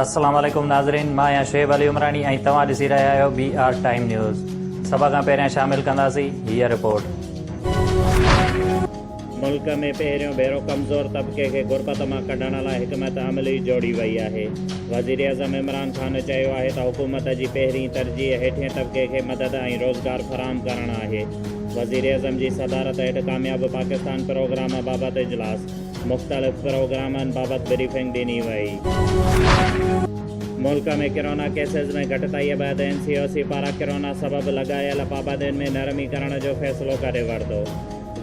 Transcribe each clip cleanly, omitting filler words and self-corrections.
अस्सलाम वालेकुम नाज़रीन, मां आहियां शुएब अली उमरानी ऐं तव्हां ॾिसी रहिया आहियो BR टाइम न्यूज़। सभ खां पहिरियां शामिल कंदासीं हीअ रिपोर्ट। मुल्क में पहिरियों भेरो कमज़ोर तबिके खे गुरबत मां कढण लाइ हिकमत अमली जोड़ी वई आहे। वज़ीर आज़म इमरान ख़ान चयो आहे त हुकूमत जी पहिरीं तरजीह हेठिएं तबिके खे मदद ऐं रोज़गार फ़राहम करणु आहे। वज़ीर आज़म जी सदारत हेठि कामयाब पाकिस्तान प्रोग्राम बाबति इजलास, मुख़्तलिफ़ प्रोग्रामनि बाबति ब्रीफिंग ॾिनी वई। मुल्क में कोरोना केसेस में घटिताईअ बैदि NCOC पारां कोरोना सबबि लॻायल पाबंदियुनि में नरमी करण जो फ़ैसिलो करे वरितो।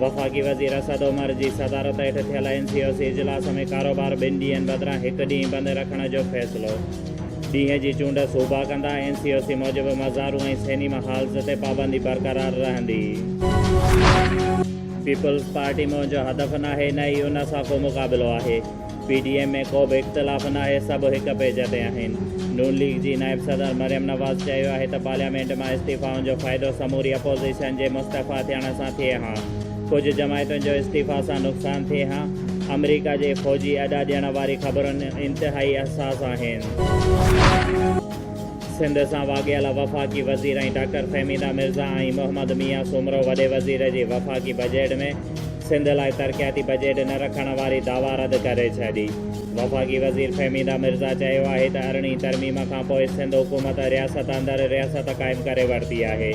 वफ़ाक़ी वज़ीर असद उमर जी सदारत हेठि थियल NCOC इजलास में कारोबार 2 ॾींहंनि बदिरां 1 ॾींहुं बंदि रखण जो फ़ैसिलो। ॾींहं जी चूंड सूबा कंदा। NCOC मूजिबि मज़ारूं ऐं सिनेमा हॉल्स ते पाबंदी बरक़रार रहंदी। पीपल्स पार्टी मुंहिंजो हदफ़ नाहे, न ई उन सां को मुक़ाबिलो आहे। PDM में को बि इख़्तिलाफ़ नाहे, सभु हिक पेज ते आहिनि। नून लीग जी नाइब सदर मरियम नवाज़ चयो आहे त पार्लियामेंट मां इस्तीफ़ाउनि जो फ़ाइदो समूरी अपोज़िशन जे मुस्तफ़ा थियण सां थिए हा। कुझु जमायतुनि जो इस्तीफ़ा सां नुक़सानु थिए हा। अमरीका जे फ़ौजी अॾा ॾियण वारी ख़बरुनि इंतिहाई हसास आहिनि। सिंध सां वाॻियल वफ़ाक़ी वज़ीर ऐं डॉक्टर फ़हमीदा मिर्ज़ा ऐं मोहम्मद मियां सुमरो वॾे वज़ीर जी वफ़ाक़ी बजट में सिंध लाइ तरक़ियाती बजट न रखण वारी दावा रद्द करे छॾी। वफ़ाक़ी वज़ीर फ़हमीदा मिर्ज़ा चयो आहे त 18वीं तरमीम खां पोइ सिंध हुकूमत रियासत अंदरि रियासत क़ाइमु करे वरिती आहे।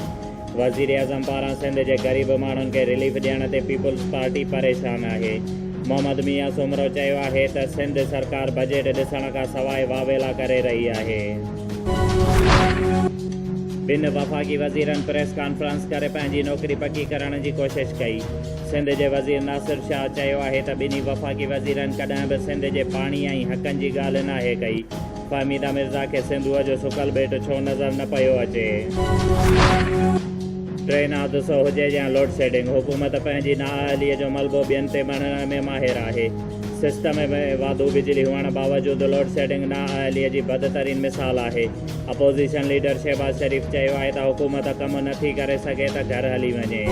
वज़ीर आज़म पारां सिंध जे ग़रीब माण्हुनि खे रिलीफ ॾियण ते पीपल्स पार्टी परेशान आहे। मोहम्मद मियां सुमरो चयो आहे त सिंध सरकार बजट ॾिसण खां सवाइ वावेला करे रही आहे। ॿिनि वफ़ाक़ी वज़ीरनि प्रेस कॉन्फ्रेंस करे पंहिंजी नौकरी पकी करण जी कोशिश कई। सिंध जे वज़ीर नासिर शाह चयो आहे त ॿिन्ही वफ़ाक़ी वज़ीरनि कॾहिं बि सिंध जे पाणी ऐं हक़नि जी ॻाल्हि नाहे कई। फ़हमीदा मिर्ज़ा खे सिंधूअ जो सुकल बेट छो नज़र न पियो अचे। ट्रेन हादिसो हुजे या लोड शेडिंग, हुकूमत पंहिंजी नाअहलीअ जो मलबो ॿियनि ते मणण में माहिर आहे। सिस्टम में वाधू बिजली हुअण बावजूदि लोड शेडिंग नाअहलीअ जी बदतरीन मिसाल आहे। अपोज़िशन लीडर शहबाज शरीफ़ चयो आहे त हुकूमत कमु नथी करे सघे त घर हली वञे।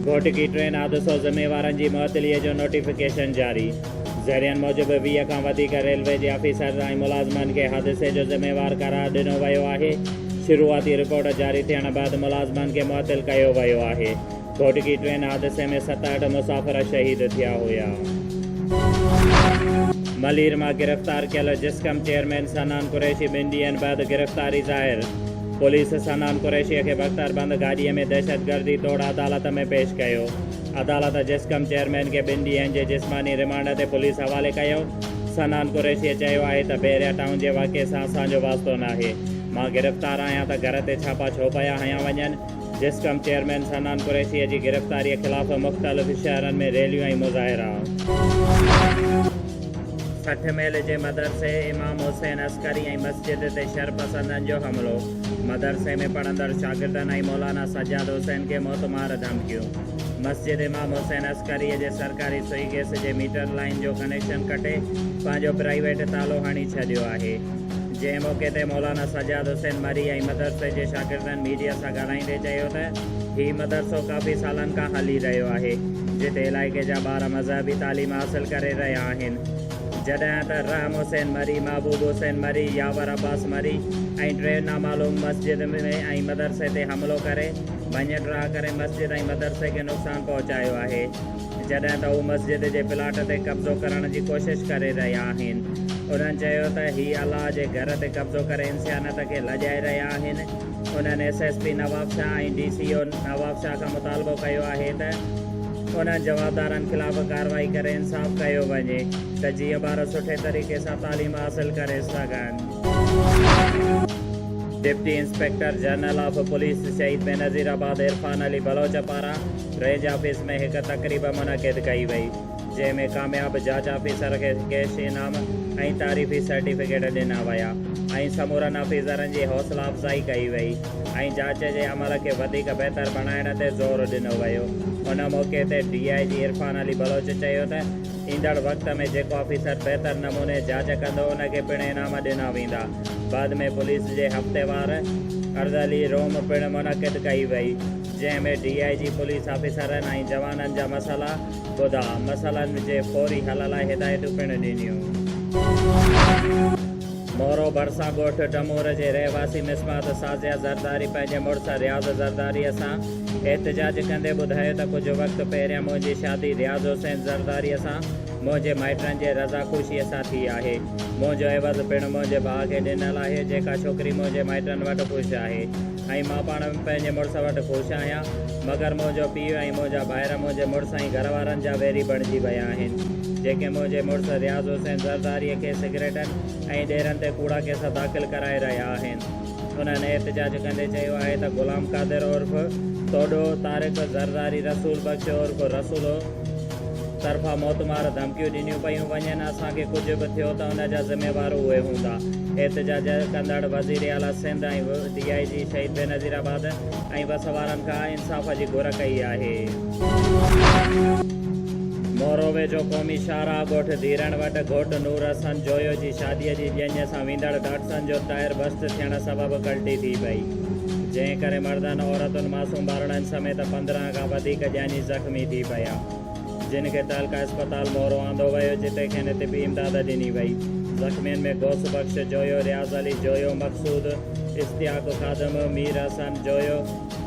घोटकी ट्रेन हादिसो ज़िम्मेवारनि जी मुअतलीअ जो नोटिफिकेशन जारी। ज़रियनि मूजिबि 20 खां वधीक रेलवे जे ऑफिसर ऐं मुलाज़िमनि खे हादिसे जो ज़िम्मेवार करार ॾिनो वियो आहे। शुरूआती रिपोर्ट जारी थियण बैदि मुलाज़िमनि खे मुअतल कयो वियो आहे। घोटकी ट्रेन हादिसे में 67 मुसाफ़िर शहीद थिया हुआ। मलीर मां गिरफ़्तार कयल जिस्कम चेयरमैन सनान कुरैशी 2 ॾींहंनि बैदि गिरफ़्तारी ज़ाहिर। पुलिस सनान कुरैशीअ खे बख़्तरबंद गाॾीअ में दहशतगर्दी तौरु अदालत में पेश कयो। अदालत जिस्कम चेयरमैन खे 2 ॾींहंनि जे जिस्मानी रिमांड ते पुलिस हवाले कयो। सनान कुरैशीअ चयो आहे त बेरिया टाउन जे वाक़िए सां असांजो वास्तो नाहे। मां गिरफ़्तार आहियां त घर ते छापा छो पिया हया वञनि। जिस्कम चेयरमैन सनान कुरैशीअ जी गिरफ़्तारीअ ख़िलाफ़ मुख़्तलिफ़ शहरनि में रैलियूं ऐं मुज़ाहिरा। 60 मेल जे मदरसे इमाम हुसैन अस्करी ऐं मस्जिद ते शरपसंदनि जो हमिलो। मदरसे में पढ़ंदड़ शागिर्दनि ऐं मौलाना सजाद हुसैन खे मौतमार धमकियूं। मस्जिद इमाम हुसैन अस्करीअ जे सरकारी सुई गैस जे मीटर लाइन जो कनेक्शन कटे पंहिंजो प्राइवेट तालो हणी छॾियो आहे। जंहिं मौक़े ते मौलाना सजाद हुसैन मरी ऐं मदरसे जे शागिर्दनि मीडिया सां ॻाल्हाईंदे चयो त हीउ मदरसो काफ़ी सालनि खां हली रहियो आहे, जिते इलाइक़े जा ॿार मज़हबी तालीम हासिल करे रहिया आहिनि। जॾहिं त रहम हुसैन मरी, महबूब हुसैन मरी, यावर अब्बास मरी ऐं 3 नामालूम मस्जिद में ऐं मदरसे ते हमिलो करे भञ-ड्राह करे मस्जिद ऐं मदरसे खे नुक़सानु पहुचायो आहे। जॾहिं त हू मस्जिद जे प्लाट ते कब्ज़ो करण जी कोशिश करे रहिया आहिनि। उन्हनि चयो त हीअ अलाह जे घर ते कब्ज़ो करे इंसानियत खे लॼाए रहिया आहिनि। उन्हनि SSP नवाब शाह ऐं DCO नवाब शाह खां मुतालबो कयो आहे त उन्हनि जवाबदारनि ख़िलाफ़ कार्रवाई करे इंसाफ़ कयो वञे त जीअं ॿार सुठे तरीक़े सां तालीम हासिल करे सघनि। Deputy inspector general of police शहीद बेनज़ीराबाद इरफान अली बलोच पारां रेंज ऑफिस में हिकु तक़रीब मुनक़िद कई वई, जंहिंमें कामयाब जांच ऑफिसर खे कैश इनाम ऐं तारीफ़ी सर्टिफिकेट ॾिना विया ऐं समूरनि ऑफिसरनि जी हौसला अफ़ज़ाई कई वई ऐं जांच जे अमल खे वधीक बहितर बणाइण ते ज़ोर ॾिनो वियो। उन मौक़े ते DIG इरफान अली बलोच चयो त ईंदड़ वक़्त में जेको ऑफिसर बहितर नमूने जांच कंदो उनखे पिणु इनाम ॾिना वेंदा। बाद में पुलिस जे हफ़्तेवार अर्ज़ली रोम पिणु मुनक़िद कई वई, जंहिंमें DIG पुलिस ऑफिसरनि ऐं जवाननि जा मसइला ॿुधा, मसइलनि जे फौरी हल लाइ हिदायतूं पिणु ॾिनियूं। मोरो भरसा ॻोठ टमूर जे रहवासी मिसबात साज़िया ज़रदारी पंहिंजे मुड़ुस रियाज़ ज़रदारीअ सां एहतजाज कंदे ॿुधायो त कुझु वक़्तु पहिरियां मुंहिंजी शादी रियाज़ हुसैन ज़रदारीअ सां मुंहिंजे माइटनि जे रज़ा ख़ुशीअ सां थी आहे। मुंहिंजो एवज़ पिणु मुंहिंजे भाउ खे ॾिनल आहे, जेका छोकिरी मुंहिंजे माइटनि वटि ख़ुशि आहे ऐं मां पाण पंहिंजे मुड़ुस वटि ख़ुशि आहियां। मगर मुंहिंजो पीउ ऐं मुंहिंजा ॿाहिरि मुंहिंजे मुड़ुस ऐं घर वारनि जा वेरी बणिजी विया आहिनि, जेके मुंहिंजे मुड़ुस रियाज़ हुसैन ज़रदारीअ खे सिगरेटनि ऐं ॾेरनि ते कूड़ा केस दाख़िल कराए रहिया आहिनि। उन्हनि एहतजाज कंदे चयो आहे त ग़ुलाम क़ादिर उर्फ़ तोॾो तारिक ज़रदारी रसूल बख़्श उर्फ़ रसूल तरफ़ां मोतमार धमकियूं ॾिनियूं पियूं वञनि। असांखे कुझु बि थियो त हुन जा ज़िम्मेवार उहे हूंदा। एहतजाज कंदड़ वज़ीर आला सिंध ऐं DIG शहीद बेनज़ीराबाद ऐं बस वारनि खां इंसाफ़ जी घुर कई आहे। मोरो वेझो क़ौमी शाहराह ॻोठ धीरण वटि घोटु नूर हसन जोयो जी शादीअ जी ॼञ सां वेंदड़ डाटसन जो टायर बस्ट थियण सबबु कल्टी थी पई, जंहिं करे मर्दनि औरतुनि मासूम ॿारनि समेत 15 खां वधीक ॼानी ज़ख़्मी थी पिया, जिन खे तहलका अस्पताल मोरो आंदो वियो, जिते खेनि तिबी इमदाद ॾिनी वई। ज़ख़्मियुनि में गौस बख़्श जोयो, रियाज़ अली जोयो, मक़सूद इश्तियाक ख़ादम, मीर हसन जोयो,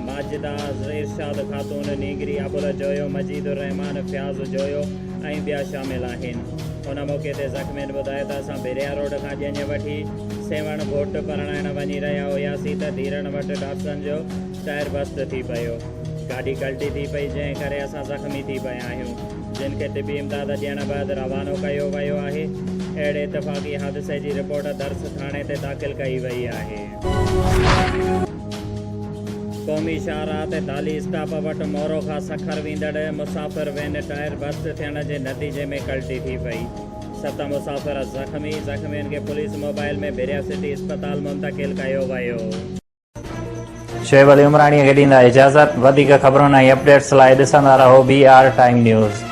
माजिदा इरशाद ख़ातून नीगरी, अबुल जोयो, मजीदुर रहमान फ़याज़ जोयो ऐं ॿिया शामिल आहिनि। उन मौक़े ते ज़ख़्मियुनि ॿुधायो त असां बेरिया रोड खां ॼञ वठी सेवण घोट परणाइण वञी रहिया हुआसीं त धीरण वटि डाटसन जो टायर बस्ट थी पियो। गाॾी कल्टी थी पई, जंहिं करे असां ज़ख़्मी थी पिया आहियूं, जिन खे तिबी इमदाद ॾियण बैदि रवानो कयो वियो आहे। अहिड़े इतफ़ाक़ी हादिसे जी रिपोर्ट दर्स थाणे ते दाख़िल कई वई आहे। क़ौमी शाहराह ते दाली स्टाप वटि मोरो खां सखर वेंदड़ मुसाफ़िर वैन टायर बस्ट थियण जे नतीजे में कल्टी थी पई। 7 मुसाफ़िर ज़ख़्मी। ज़ख़्मियुनि खे पुलिस मोबाइल में बेरिया सिटी अस्पताल मुंतक़िल कयो वियो। शोएब अली उमराणीअ खे ॾींदा इजाज़त। वधीक ख़बरुनि ऐं अपडेट्स लाइ ॾिसंदा रहो BR टाइम न्यूज़।